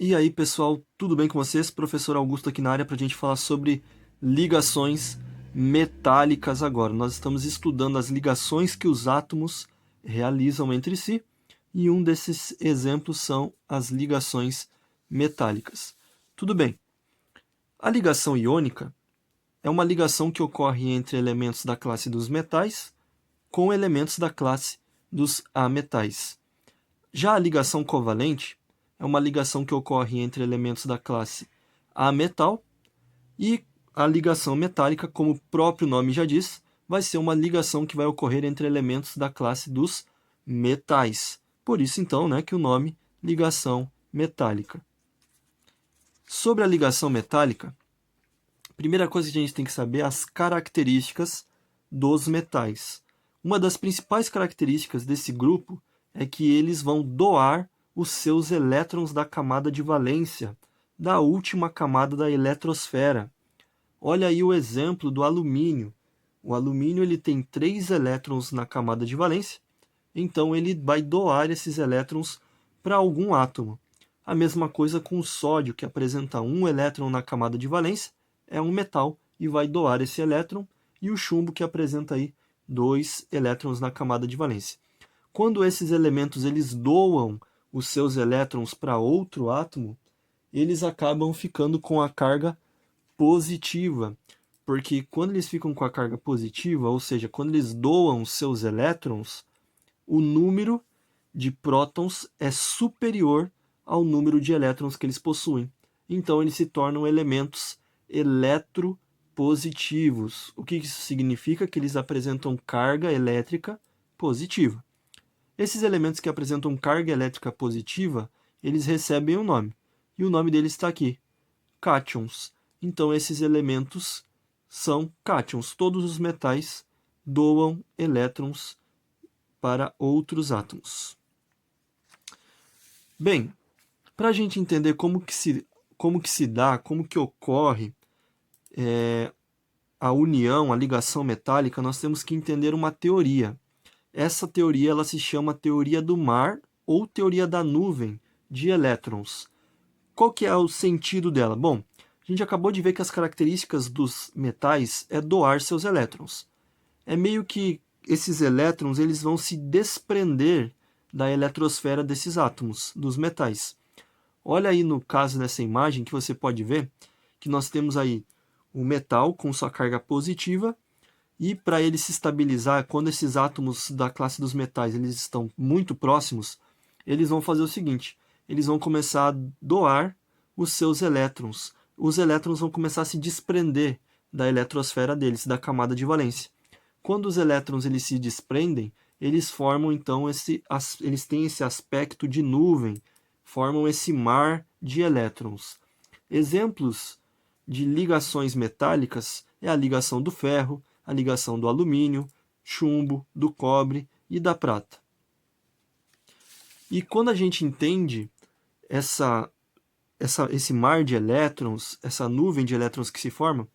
E aí, pessoal, tudo bem com vocês? Professor Augusto aqui na área para a gente falar sobre ligações metálicas agora. Nós estamos estudando as ligações que os átomos realizam entre si e um desses exemplos são as ligações metálicas. Tudo bem. A ligação iônica é uma ligação que ocorre entre elementos da classe dos metais com elementos da classe dos ametais. Já a ligação covalente é uma ligação que ocorre entre elementos da classe A-metal e a ligação metálica, como o próprio nome já diz, vai ser uma ligação que vai ocorrer entre elementos da classe dos metais. Por isso, então, que o nome ligação metálica. Sobre a ligação metálica, a primeira coisa que a gente tem que saber é as características dos metais. Uma das principais características desse grupo é que eles vão doar os seus elétrons da camada de valência, da última camada da eletrosfera. Olha aí o exemplo do alumínio. O alumínio ele tem 3 elétrons na camada de valência, então ele vai doar esses elétrons para algum átomo. A mesma coisa com o sódio, que apresenta 1 elétron na camada de valência, é um metal e vai doar esse elétron, e o chumbo, que apresenta aí 2 elétrons na camada de valência. Quando esses elementos eles doam os seus elétrons para outro átomo, eles acabam ficando com a carga positiva, porque quando eles ficam com a carga positiva, ou seja, quando eles doam os seus elétrons, o número de prótons é superior ao número de elétrons que eles possuem. Então, eles se tornam elementos eletropositivos. O que isso significa? Que eles apresentam carga elétrica positiva. Esses elementos que apresentam carga elétrica positiva, eles recebem um nome. E o nome deles está aqui, cátions. Então, esses elementos são cátions. Todos os metais doam elétrons para outros átomos. Bem, para a gente entender como que se dá, como que ocorre a união, a ligação metálica, nós temos que entender uma teoria. Essa teoria ela se chama teoria do mar ou teoria da nuvem de elétrons. Qual que é o sentido dela? Bom, a gente acabou de ver que as características dos metais é doar seus elétrons. É meio que esses elétrons eles vão se desprender da eletrosfera desses átomos, dos metais. Olha aí no caso dessa imagem que você pode ver que nós temos aí o metal com sua carga positiva. E para ele se estabilizar, quando esses átomos da classe dos metais eles estão muito próximos, eles vão fazer o seguinte, eles vão começar a doar os seus elétrons. Os elétrons vão começar a se desprender da eletrosfera deles, da camada de valência. Quando os elétrons eles se desprendem, eles formam então eles têm esse aspecto de nuvem, formam esse mar de elétrons. Exemplos de ligações metálicas é a ligação do ferro, a ligação do alumínio, chumbo, do cobre e da prata. E quando a gente entende esse mar de elétrons, essa nuvem de elétrons que se forma,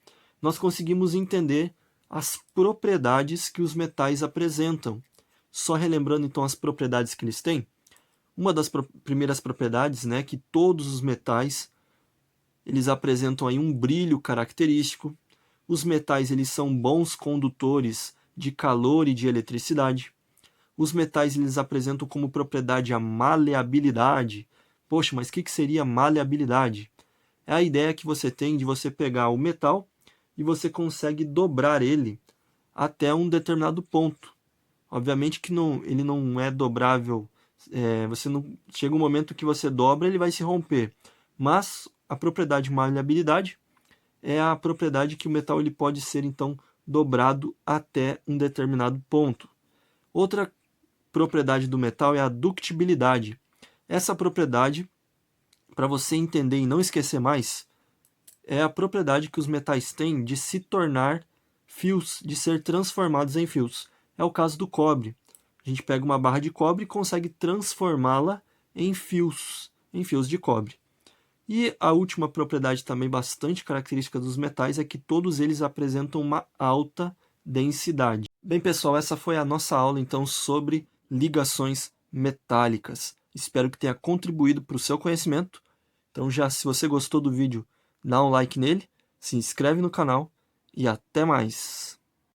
nós conseguimos entender as propriedades que os metais apresentam. Só relembrando então as propriedades que eles têm, uma das primeiras propriedades, que todos os metais eles apresentam aí um brilho característico. Os metais eles são bons condutores de calor e de eletricidade. Os metais eles apresentam como propriedade a maleabilidade. Poxa, mas o que seria maleabilidade? É a ideia que você tem de você pegar o metal e você consegue dobrar ele até um determinado ponto. Obviamente que ele não é dobrável. Chega um momento que você dobra, ele vai se romper. Mas a propriedade maleabilidade é a propriedade que o metal ele pode ser, então, dobrado até um determinado ponto. Outra propriedade do metal é a ductibilidade. Essa propriedade, para você entender e não esquecer mais, é a propriedade que os metais têm de se tornar fios, de ser transformados em fios. É o caso do cobre. A gente pega uma barra de cobre e consegue transformá-la em fios de cobre. E a última propriedade também bastante característica dos metais é que todos eles apresentam uma alta densidade. Bem, pessoal, essa foi a nossa aula então sobre ligações metálicas. Espero que tenha contribuído para o seu conhecimento Então já se você gostou do vídeo, dá um like nele, se inscreve no canal e até mais!